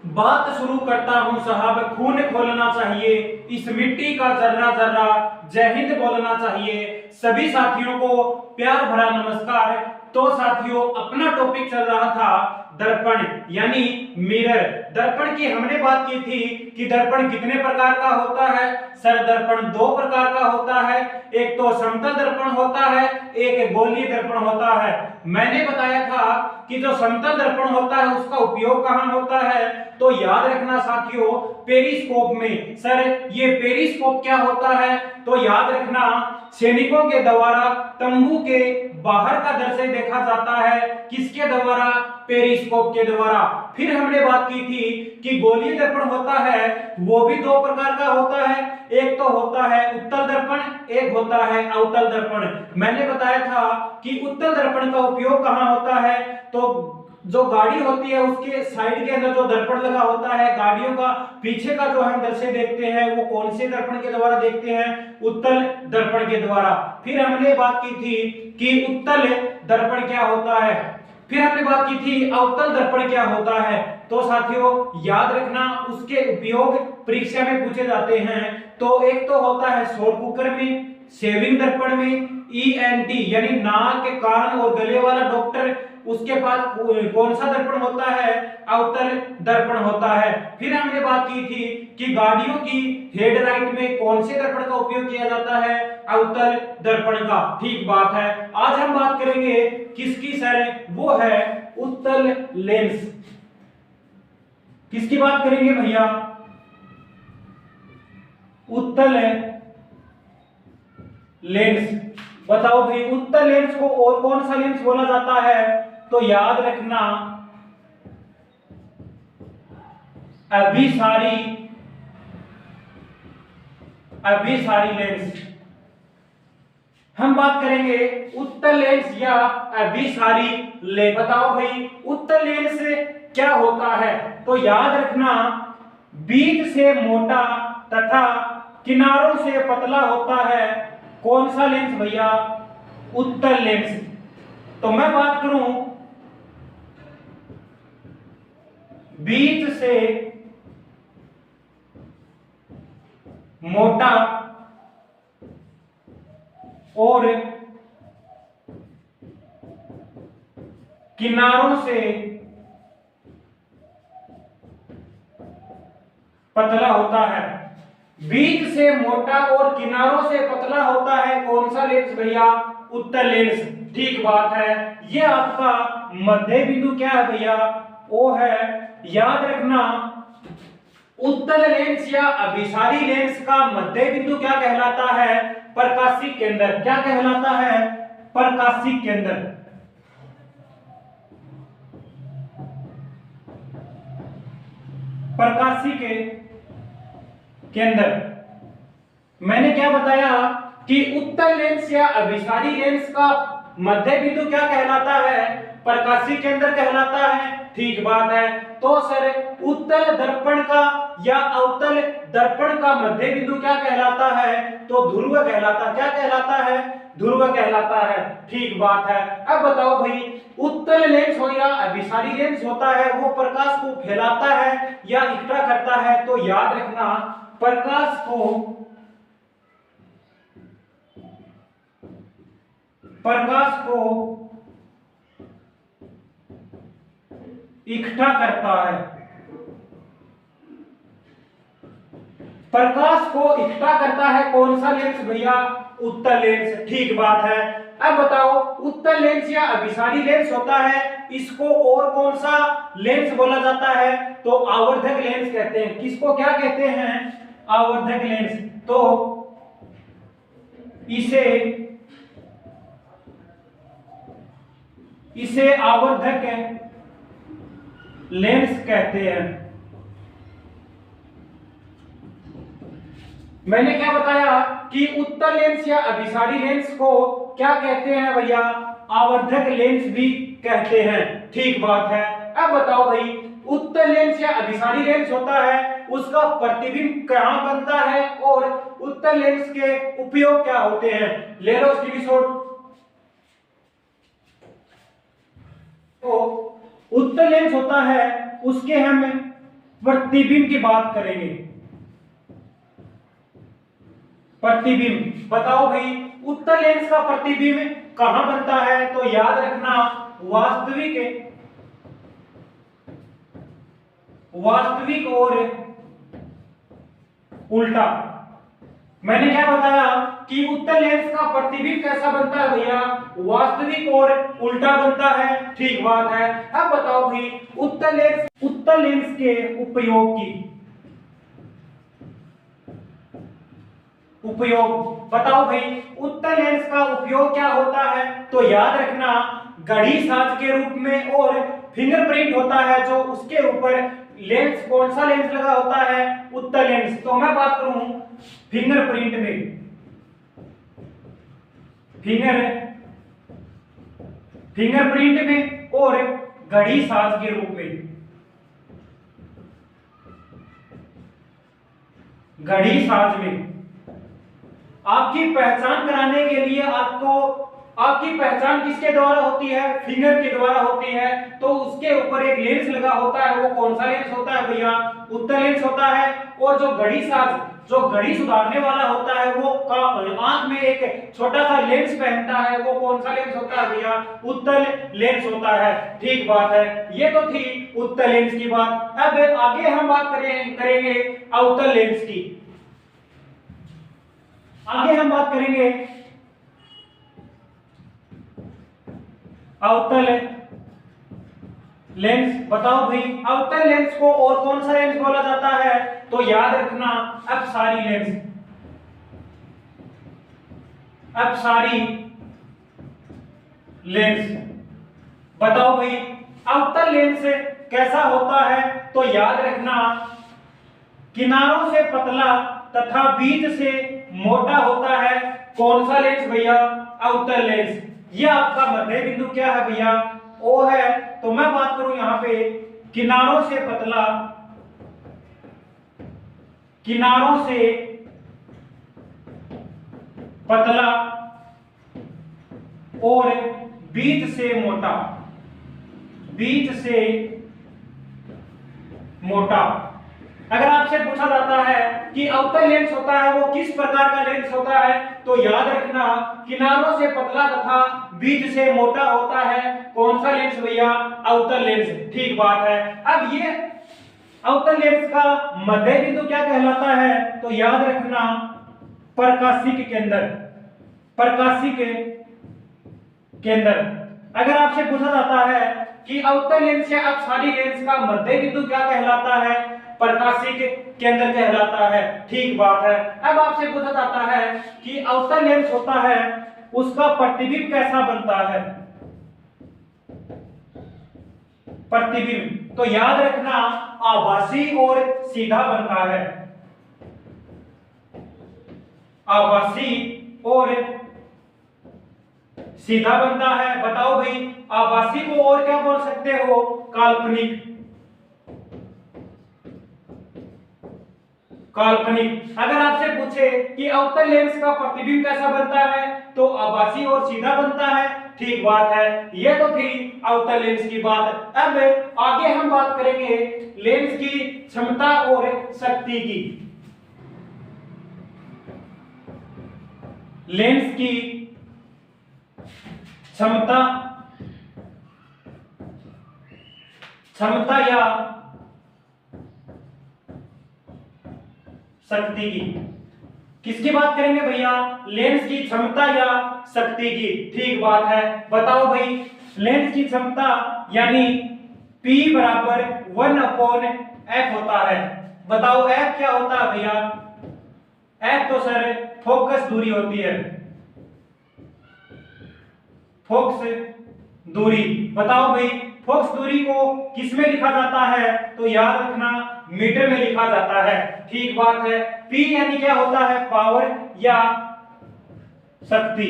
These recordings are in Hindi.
बात शुरू करता हूं साहब, खून खोलना चाहिए इस मिट्टी का जर्रा जर्रा, जय हिंद बोलना चाहिए। सभी साथियों को प्यार भरा नमस्कार। तो साथियों, अपना टॉपिक चल रहा था दर्पण यानी मिरर। दर्पण की हमने बात की थी कि दर्पण कितने प्रकार का होता है। सर, दर्पण दो प्रकार का होता है। एक तो समतल दर्पण होता है, एक गोलीय दर्पण होता है। मैंने बताया था कि जो समतल दर्पण होता है उसका उपयोग कहां होता है, तो याद रखना साथियों, पेरिस्कोप में। सर, ये पेरिस्कोप क्या होता है, तो याद रखना, सैनिकों के द्वारा तंबू के बाहर का दृश्य देखा जाता है। किसके द्वारा? पेरिस्कोप के द्वारा। फिर हमने बात की थी कि गोलीय दर्पण होता है, वो भी दो प्रकार का होता है। एक तो होता है उत्तल दर्पण, एक होता है अवतल दर्पण। मैंने बताया था कि उत्तल दर्पण का उपयोग कहां होता है, तो जो गाड़ी होती है उसके साइड के अंदर जो दर्पण लगा होता है, गाड़ियों का पीछे का जो हम दृश्य देखते हैं वो कौन से दर्पण के द्वारा देखते हैं? उत्तल दर्पण के द्वारा। फिर हमने बात की थी कि उत्तल दर्पण क्या होता है, फिर हमने बात की थी अवतल दर्पण क्या होता है। तो साथियों, याद रखना, उसके उपयोग परीक्षा में पूछे जाते हैं। तो एक तो होता है सौर कुकर में, शेविंग दर्पण में, ईएनटी यानी नाक, कान और गले वाला डॉक्टर, उसके पास कौन सा दर्पण होता है? अवतल दर्पण होता है। फिर हमने बात की थी कि गाड़ियों की हेडलाइट में कौन से दर्पण का उपयोग किया जाता है? अवतल दर्पण का। ठीक बात है। आज हम बात करेंगे किसकी सर? वो है उत्तल लेंस। किसकी बात करेंगे भैया? उत्तल लेंस। बताओ भाई, उत्तल लेंस को और कौन सा लेंस बोला जाता है? तो याद रखना, अभिसारी अभिसारी लेंस। हम बात करेंगे उत्तल लेंस या अभिसारी लेंस। बताओ भाई, उत्तल लेंस क्या होता है? तो याद रखना, बीच से मोटा तथा किनारों से पतला होता है। कौन सा लेंस भैया? उत्तल लेंस। तो मैं बात करूं, बीच से मोटा और किनारों से पतला होता है। बीच से मोटा और किनारों से पतला होता है कौन सा लेंस भैया? उत्तल लेंस। ठीक बात है। ये आपका मध्य बिंदु क्या है भैया? वो है, याद रखना, उत्तल लेंस या अभिसारी लेंस का मध्य बिंदु क्या कहलाता है? प्रकाशिक केंद्र। क्या कहलाता है? प्रकाशिक केंद्र। प्रकाशिक केंद्र। मैंने क्या बताया कि उत्तल लेंस या अभिसारी लेंस का मध्य बिंदु क्या कहलाता है? प्रकाशिक केंद्र कहलाता है। ठीक बात है। तो सर, उत्तल दर्पण का या अवतल दर्पण का मध्य बिंदु क्या कहलाता है? तो ध्रुव कहलाता। क्या कहलाता है? ध्रुव कहलाता है। ठीक बात है। अब बताओ भाई, उत्तल लेंस हो या अभिसारी लेंस होता है, वो प्रकाश को फैलाता है या इकट्ठा करता है? तो याद रखना, प्रकाश को इकट्ठा करता है। प्रकाश को इकट्ठा करता है कौन सा लेंस भैया? उत्तल लेंस। ठीक बात है। अब बताओ, उत्तल लेंस या अभिसारी लेंस होता है, इसको और कौन सा लेंस बोला जाता है? तो आवर्धक लेंस कहते हैं। किसको क्या कहते हैं? आवर्धक लेंस। तो इसे आवर्धक लेंस कहते हैं। मैंने क्या बताया कि उत्तल लेंस या अभिसारी लेंस को क्या कहते हैं भैया? आवर्धक लेंस भी कहते हैं। ठीक बात है। अब बताओ भाई, उत्तल लेंस या अभिसारी लेंस होता है, उसका प्रतिबिंब कहां बनता है और उत्तल लेंस के उपयोग क्या होते हैं? ले लो स्क्रीनशॉट। तो उत्तल लेंस होता है, उसके हम प्रतिबिंब की बात करेंगे। प्रतिबिंब बताओ भाई, उत्तल लेंस का प्रतिबिंब कहां बनता है? तो याद रखना, वास्तविक और उल्टा। मैंने क्या बताया कि उत्तल लेंस का प्रतिबिंब कैसा बनता है भैया? वास्तविक और उल्टा बनता है। ठीक बात है। अब बताओ भाई, उत्तल लेंस के उपयोग बताओ भाई, उत्तल लेंस का उपयोग क्या होता है? तो याद रखना, घड़ी साज के रूप में और फिंगरप्रिंट होता है जो उसके ऊपर लेंस, कौन सा लेंस लगा होता है? उत्तल लेंस। तो मैं बात करूं फिंगरप्रिंट में, फिंगरप्रिंट में और घड़ी साज के रूप में, घड़ी साज में आपकी पहचान कराने के लिए आपकी पहचान किसके द्वारा होती है? फिंगर के द्वारा होती है। तो उसके ऊपर एक लेंस लगा होता है, वो कौन सा लेंस होता है भैया? उत्तल लेंस होता है। और जो घड़ी सुधारने वाला होता है वो आंख में एक छोटा सा लेंस पहनता है, वो कौन सा लेंस होता है भैया? उत्तल लेंस होता है। ठीक बात है। ये तो थी उत्तल लेंस की बात। अब आगे हम बात करेंगे अवतल लेंस की। आगे हम बात करेंगे अवतल लेंस। बताओ भाई, अवतल लेंस को और कौन सा लेंस बोला जाता है? तो याद रखना, अपसारी लेंस। अपसारी लेंस। बताओ भाई, अवतल लेंस कैसा होता है? तो याद रखना, किनारों से पतला तथा बीच से मोटा होता है। कौन सा लेंस भैया? अवतल लेंस। ये आपका मध्य बिंदु क्या है भैया? ओ है। तो मैं बात करूं यहां पे किनारों से पतला और बीच से मोटा। अगर आपसे पूछा जाता है कि अवतल लेंस होता है वो किस प्रकार का लेंस होता है? तो याद रखना, किनारों से पतला तथा बीच से मोटा होता है। कौन सा लेंस भैया? अवतल लेंस। ठीक बात है। अब ये अवतल लेंस का मध्य बिंदु क्या कहलाता है? तो याद रखना, प्रकाशिक केंद्र। अगर आपसे पूछा जाता है कि अवतल लेंस या अपसारी लेंस का मध्य बिंदु क्या कहलाता है? प्रकाशिक केंद्र कहलाता है। ठीक बात है। अब आपसे पूछा जाता है कि अवतल लेंस होता है उसका प्रतिबिंब कैसा बनता है? प्रतिबिंब तो याद रखना, आभासी और सीधा बनता है। आभासी और सीधा बनता है। बताओ भाई, आभासी को और क्या बोल सकते हो? काल्पनिक। अगर आपसे पूछे कि अवतल लेंस का प्रतिबिंब कैसा बनता है? तो आभासी और सीधा बनता है। ठीक बात है। यह तो थी अवतल लेंस की बात। अब आगे हम बात करेंगे लेंस की क्षमता और शक्ति की। लेंस की क्षमता या शक्ति की। किसकी बात करेंगे भैया? लेंस की क्षमता या शक्ति की। ठीक बात है। बताओ भाई, लेंस की क्षमता यानी P बराबर 1/f होता है। बताओ f क्या होता है भैया? f तो सर फोकस दूरी होती है। फोकस दूरी। बताओ भाई, फोकस दूरी को किस में लिखा जाता है? तो याद रखना, मीटर में लिखा जाता है। ठीक बात है। P यानी क्या होता है? पावर या शक्ति।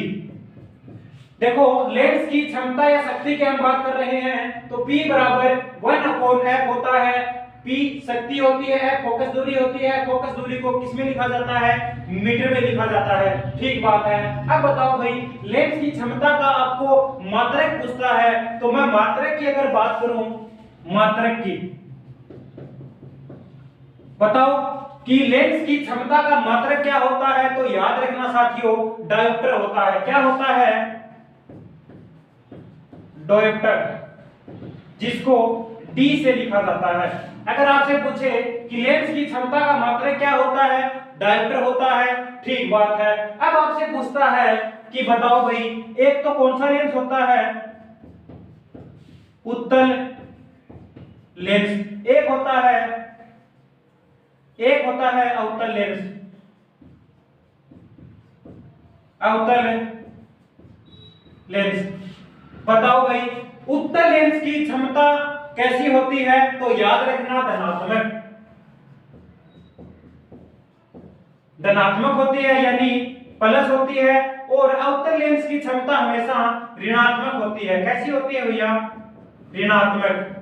देखो, लेंस की क्षमता या शक्ति की हम बात कर रहे हैं तो P बराबर 1/f होता है। P शक्ति होती है, F फोकस दूरी होती है। फोकस दूरी को किस में लिखा जाता है? मीटर में लिखा जाता है। ठीक बात है। अब बताओ भाई, लेंस की क्षमता का आपको मात्रक पूछता है तो मैं मात्रक की अगर बात करूं, मात्रक की बताओ कि लेंस की क्षमता का मात्रक क्या होता है? तो याद रखना साथियों, डायोप्टर होता है। क्या होता है? डायोप्टर, जिसको डी से लिखा जाता है। अगर आपसे पूछे कि लेंस की क्षमता का मात्रक क्या होता है? डायोप्टर होता है। ठीक बात है। अब आपसे पूछता है कि बताओ भाई, एक तो कौन सा लेंस होता है? उत्तल लेंस। एक होता है अवतल लेंस। अवतल लेंस। बताओ भाई, उत्तल लेंस की क्षमता कैसी होती है? तो याद रखना धनात्मक होती है, यानी प्लस होती है। और अवतल लेंस की क्षमता हमेशा ऋणात्मक होती है। कैसी होती है भैया? ऋणात्मक,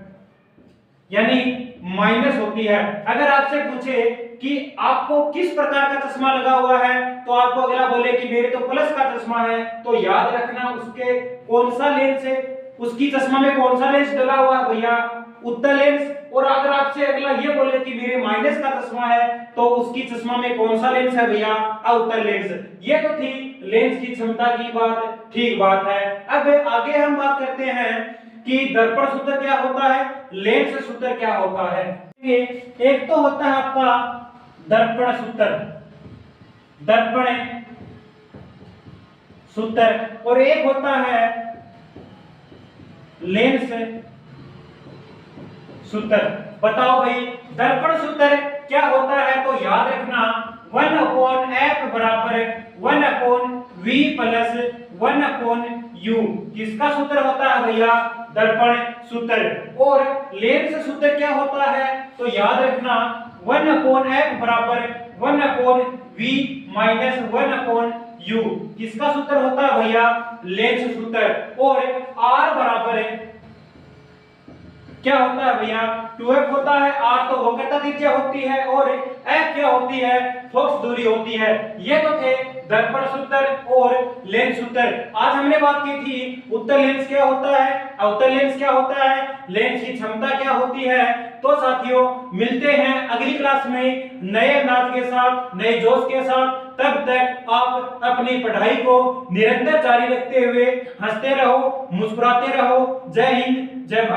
यानी माइनस होती है। अगर आपसे पूछे कि आपको किस प्रकार का चश्मा लगा हुआ है, तो आपको अगला बोले कि मेरे तो प्लस का चश्मा है, तो याद रखना उसके कौन सा लेंस है, उसकी चश्मा में कौन सा लेंस डला हुआ है भैया? उत्तल लेंस। और अगर आपसे अगला ये बोले कि मेरे माइनस का चश्मा है, तो उसकी चश्मा में कौन सा लेंस है भैया? अवतल लेंस। ये तो थी लेंस की क्षमता की बात। ठीक बात है। अब आगे हम बात करते हैं कि दर्पण सूत्र क्या होता है, लेंस सूत्र क्या होता है। एक तो होता है आपका दर्पण सूत्र, दर्पण सूत्र, और एक होता है लेंस सूत्र। बताओ भाई, दर्पण सूत्र क्या होता है? तो याद रखना 1/f बराबर 1/v प्लस 1/u। किसका सूत्र होता है भैया? दर्पण सूत्र। और लेंस सूत्र क्या होता है? तो याद रखना 1/f बराबर 1/v माइनस 1/u। किसका सूत्र होता है भैया? लेंस सूत्र। और r बराबर क्या होता है भैया? 2f होता है। r तो वक्रता त्रिज्या होती है, और f क्या होती है? फोकस दूरी होती है। ये तो थे दर्पण सूत्र और लेंस सूत्र। आज हमने बात की थी उत्तल लेंस क्या होता है, अवतल लेंस क्या होता है, लेंस की क्षमता क्या होती है। तो साथियों, मिलते हैं अगली क्लास में नए अंदाज के साथ, नए जोश के साथ। तब तक आप अपनी पढ़ाई को निरंतर जारी रखते हुए हंसते रहो, मुस्कुराते रहो। जय हिंद, जय भारत।